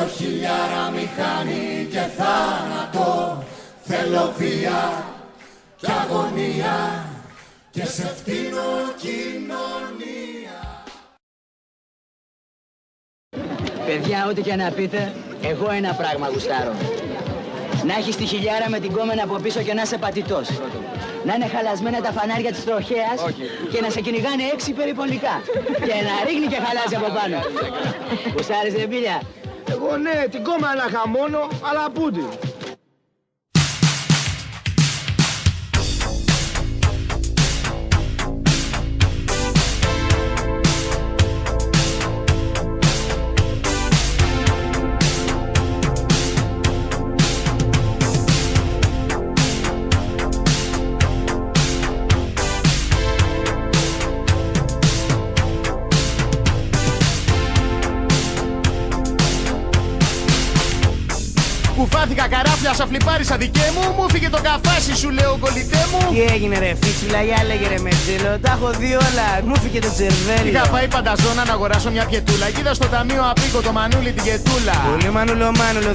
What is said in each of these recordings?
Θέλω χιλιάρα μηχανή και θάνατο. Θέλω βία και αγωνία και σε φτύνω κοινωνία. Παιδιά, ό,τι και να πείτε, εγώ ένα πράγμα γουστάρω. Να έχεις τη χιλιάρα με την κόμενα από πίσω και να είσαι πατητός. Να είναι χαλασμένα τα φανάρια της τροχέας και να σε κυνηγάνε 6 περιπολικά. Και να ρίχνει και χαλάζει από πάνω. Γουστάρεις, ρε Μπίλια? Εγώ ναι, την κόμμα να είχα μόνο, αλλά πούντι. Κουφάθηκα καράφλια, σα φλιπάρισα δικέ μου. Μου φύγε το καφάσι, σου λέω κολλητέ μου. Τι έγινε ρε φίτσουλα, για λέγε ρε μετζέλο. Τα έχω δει όλα, μου φύγε το τσερβέλιο. Είχα πάει πανταζώνα να αγοράσω μια πιετούλα. Κι είδα στο ταμείο απίκο το μανούλι την γετούλα. Πολύ μανούλο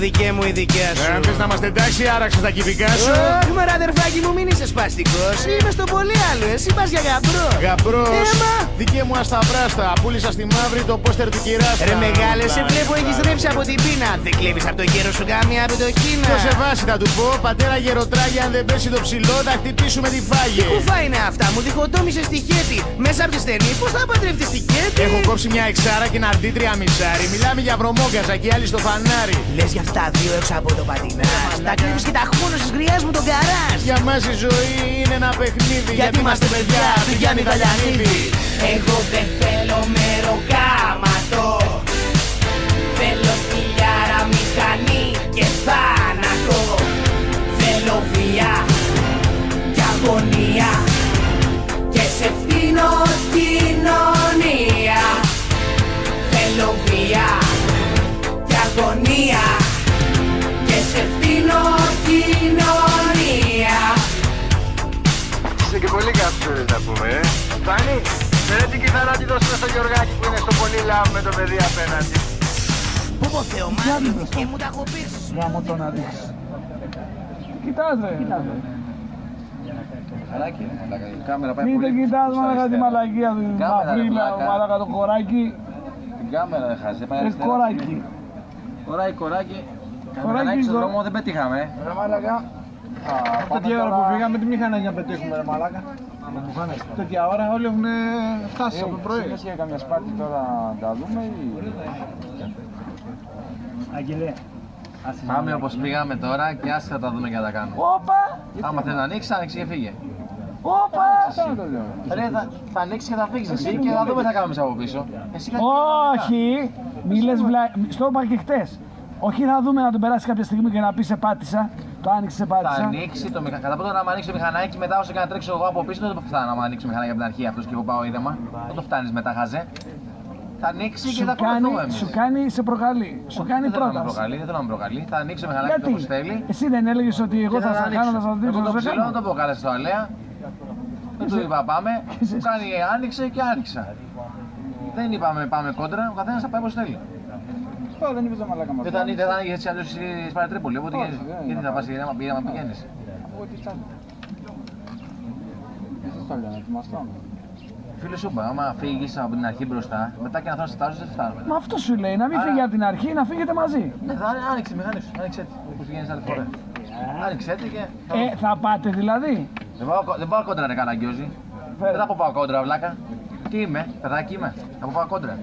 δικέ μου η δικιά σου. Αν θες να είμαστε εντάξει, άραξες τα κυβικά σου. Ωχ, μωρά αδερφάκι μου, μην είσαι σπαστικός. Είμαι στο πολύ άλλο, εσύ πας για γαμπρό. Γαμπρός, Έμα. δικέ μου ασταυράστα. Πούλησα στη μαύρη το πόστερ του κυράστα. Ρε μεγάλε, σε βλέπω έχεις ρέψει από την πείνα. Δεν κλέβεις από το γέρο σου κάμια από το Κίνα. Ποιο σε βάση θα του πω, πατέρα γεροτράγια. Αν δεν πέσει το ψηλό, θα χτυπήσουμε τη φάγη. Τι κουφά είναι αυτά, μου διχοτόμησες τη χέτη. Μέσα από τη στενή, πώς θα παντρευτείς τη χέτη. Έχω κόψει μια εξάρα και ένα αντίτρια μισάρι. Μιλάμε για βρωμόγκαζα και άλλοι στο φανάρι. Λες για αυτά δύο έξω από το πατινάς. Τα κλέβεις και τα χώνος της γριάς μου τον καράς. Για μας η ζωή είναι ένα παιχνίδι. Γιατί είμαστε παιδιά, του Γιάννη Δαλιανίδη. Εγώ δεν θέλω μεροκάματο. Θέλω χιλιάρα μηχανή και θάνατο. Θέλω βία και αγωνία και σε φτύνω κοινωνία. Θέλω βία και αγωνία και σε φτύνω κοινωνία. Είσαι και πολύ καψούρης να πούμε, Φτάνει. Φέρε την κιθάρα τη δώσουμε στο Γιωργάκη που είναι στο πολύ λαό με το παιδί απέναντι. Πω πω Θεομάρη και μου τα έχω πει. Γάμο το να δεις. Κοιτάς ρε. Μαλάκι, η κάμερα πάει Μην πολύ. δεν κοιτάς μαλάκα τη μαλακία του. Μαυρίλα, μαλάκα το κοράκι. Την κάμερα δεν χάζει, πάει αριστερά. Κοράκι. Κοράκι. Κοράκι Κανονάκι στον στο- δρόμο δεν πετύχαμε. Ρε μαλάκα. Τέτοια ώρα που πήγαμε τι μηχανές για να πετύχουμε ρε μαλάκα. Τέτοια ώρα όλοι έχουν φτάσει από το πρωί. για καμιά σπάρτη τώρα να τα δούμε ή... Αγγελέα. Πάμε όπως πήγαμε τώρα και άσε θα τα δούμε και να τα κάνουμε. Όπα! Άμα θες να ανοίξεις, άνοιξε και φύγε. Όπα! Ρε, θα ανοίξεις και θα φύγεις εσύ και θα δούμε τι θα κάνουμε από πίσω. Εσύ κάτι... Όχι! Μη λες στο είπα και χτες. Όχι να δούμε να τον περάσει κάποια στιγμή και να πει σε πάτησα. Το άνοιξε σε Θα πάτησα. ανοίξει το μηχανάκι. Κατά πρώτα να ανοίξει το μηχανάκι και μετά όσο και να τρέξω εγώ από πίσω δεν το φτάνω να ανοίξει το μηχανάκι από την αρχή αυτός και εγώ πάω είδεμα. Δεν το φτάνεις μετά, χαζέ. Θα ανοίξει και θα κουμπαθούμε εμείς. Σου κάνει, σε προκαλεί. Σου κάνει Δεν θέλω να με πρόταση. προκαλεί, δεν θέλω να με προκαλεί. Θα ανοίξει το μηχανάκι Γιατί? όπως θέλει. Εσύ δεν έλεγες ότι εγώ θα σε κάνω, θα σα δείξω, Εγώ θα το σε ψηλό δεν κάνω. το πω κάλεσε στο Αλέα. Δεν του είπα πάμε. Μου κάνει άνοιξε και άνοιξα. Δεν είπαμε πάμε κόντρα, ο καθένας θα πάει όπως θέλει. Δεν είπες το μαλάκα μας. Δεν θα ανοίγει έτσι αλλιώς στη Σπαρετρίπολη, οπότε γιατί θα πας ήρεμα πηγαίνεις. Φίλε σου είπα, άμα φύγεις από την αρχή μπροστά, μετά και να θέλω να στάζεις δεν φτάνουμε. Μα αυτό σου λέει, να μην Άρα- φύγει από την αρχή, να φύγετε μαζί. Ναι, θα άνοιξε η μηχανή σου, άνοιξε έτσι, όπως πηγαίνεις άλλη φορά. Άνοιξε έτσι και... Θα πάτε δηλαδή. Δεν πάω κόντρα ρε καναγκιόζη. Δεν θα πω πάω κόντρα βλάκα. Τι είμαι, παιδάκι είμαι, θα πω πάω κόντρα.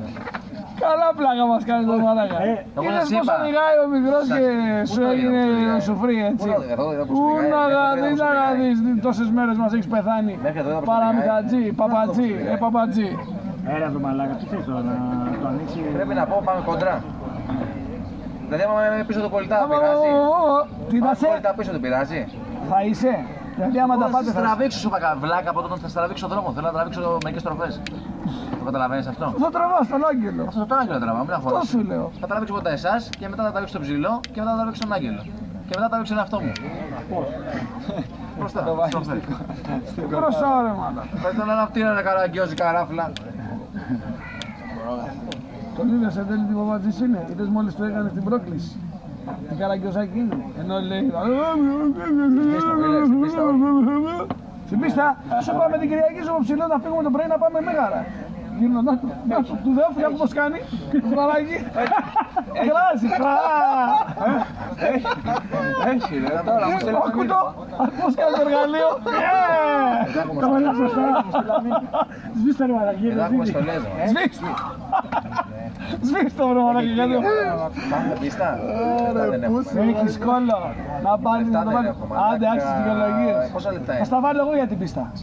Καλά πλάκα μας κάνει το μαλάκα. εγώ Είδες σας πως είπα. οδηγάει ο μικρός Σας- και Πού σου το είδα, έγινε πού το είδα. σουφρί έτσι. Εδώ που Πού σου να πήγα, δεις, μέχρι εδώ να που σου δεις, τόσες μέρες μας έχεις πεθάνει. Μέχρι εδώ που σου Παραμυθατζή, παπατζή, παπατζή. Έλα το μαλάκα, τι θες τώρα, να το ανοίξει. Πρέπει να πω πάμε κόντρα. Δηλαδή άμα είμαι πίσω το πολιτά πειράζει. Τι θα Πάμε σε, πολιτά πίσω του πειράζει. θα είσαι. Δηλαδή άμα τα Θα πάτε σε θα... τραβήξω σου είπα βλάκα από όταν θα σε τραβήξω δρόμο. Θέλω να τραβήξω μερικές τροφές. Το καταλαβαίνεις αυτό. Θα τραβάς τον άγγελο. Αυτό το άγγελο τραβάω, μην Αυτό αφοράς. σου λέω. Θα τραβήξω πρώτα εσάς και μετά θα τραβήξω τον ψηλό και μετά θα τραβήξω τον άγγελο. Και μετά θα τραβήξω τον εαυτό μου. Μπροστά, στροφές. Μπροστά ρε μάλα. Θα ήθελα να φτύνω ένα καραγκιόζι καράφλα. Τον είδες εν τέλει τι παπατζής είναι, είδες μόλις του έκανε την πρόκληση. Τι καραγκιόζακι είναι, ενώ λέει... Στην πίστα, σου πάμε την Κυριακή στο ψηλό να φύγουμε το πρωί να πάμε Μέγαρα. Γύρω να του δέω, πώς κάνει, το παράγει. Κράζει, Έχει ρε, τώρα μου στέλνει Ακούτο, πώς κάνει το εργαλείο. Τα βάλα σωστά. Σβήστε ρε μαλακή. Εδώ έχουμε στολές. Σβήστε. Σβήστε βρε μαλακή, γιατί... Πάμε πίστα. Έχεις κόλλο. Να πάλι να το βάλω. Άντε, άξιες δικαιολογίες. Πόσα λεπτά Θα είναι? στα βάλω εγώ για την πίστα. 60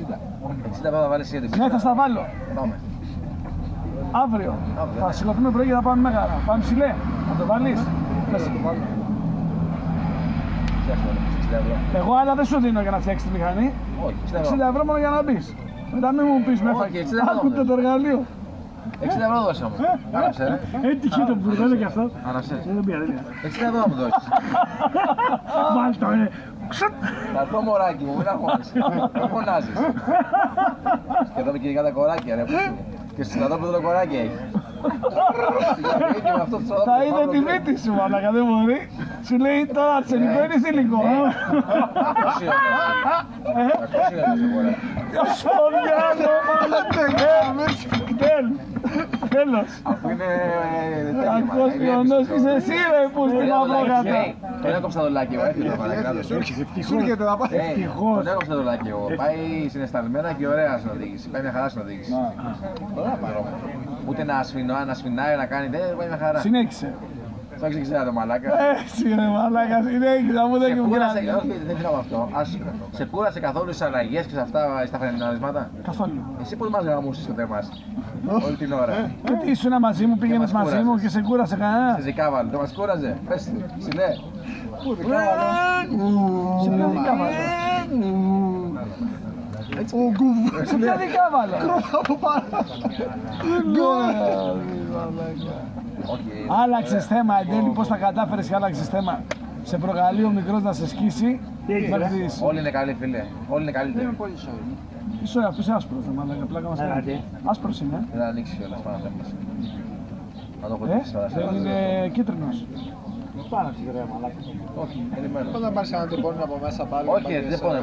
θα βάλεις για την Ναι, θα πίστα. στα βάλω. Πάμε. Αύριο. Θα σηκωθούμε πρωί και θα πάμε Μέγαρα. Πάμε ψηλέ. Να το βάλεις. Πες. Εγώ άλλα δεν σου δίνω για να φτιάξεις τη μηχανή. Όχι, 60 ευρώ μόνο για να μπεις. Μετά μην μου πεις μέσα. Όχι, 60 ευρώ Άκουτε δεν. το εργαλείο. 60 ευρώ δώσε μου. Άναψε ρε. Έτυχε το μπουρδέλο κι αυτό. Άναψε. Δεν πειράζει. 60 ευρώ μου δώσεις. Βάλτο, Θα έρθω μωράκι μου, μην αγχώνεσαι. Μην φωνάζεις. Και εδώ με κυνηγά τα κοράκια ρε. Και στο στρατόπεδο κοράκια έχει. Θα είδε τη μύτη σου, μαλάκα, δεν μπορεί. Σου λέει τώρα αρσενικό είναι θηλυκό. Στο διάλο, τέλος. Αφού είναι... Ακός πιονός, είσαι εσύ ρε που στην μαυρόγατα. Τον έκοψα το λάκι εγώ, έφυγε το παρακάτω. ευτυχώς. Τον έκοψα το λάκι εγώ. Πάει συναισθαλμένα και ωραία στην οδήγηση. Πάει μια χαρά στην οδήγηση. Ωραία πάει. Ούτε να σφινάει, να κάνει τέτοια, πάει μια χαρά. Συνέχισε. Το έχεις εξηγήσει το μαλάκα. Έτσι ρε μαλάκα, συνέχισε, μου δεν Σε μου κούρασε, κράτησε. όχι δεν θέλω αυτό. Σε κούρασε καθόλου στις αλλαγές και σε αυτά στα φρεναρίσματα? Καθόλου. Εσύ πώς μας γραμμούσες το θέμα όλη την ώρα? Και τι ήσουν μαζί μου, πήγαινες μας μαζί μου κούρασες. και σε κούρασε κανένα. Σε ζικάβαλο, το μας κούραζε. Πες του, ψηλέ. Σε ποια δικά βάλω. Σε ποια δικά βάλω. Όχι, Άλλαξες θέμα, εν τέλει, πώς τα κατάφερες και άλλαξες θέμα. Σε προκαλεί ο μικρός να σε σκίσει. Μέχρι τις... όλοι είναι καλοί φίλε. Όλοι είναι καλύτεροι. Είσαι αυτός είναι άσπρος, ρε μαλάκα, πλάκα μας κάνει. Άσπρος είναι. Δεν θα ανοίξει κιόλας πάνω θέμα. Να το έχω δείξει τώρα. Δεν είναι κίτρινος. Πάρα ψηλά μαλάκα. Όχι, περιμένω. Όταν πάρεις ένα τυπώνει από μέσα πάλι. Όχι, δεν πόνε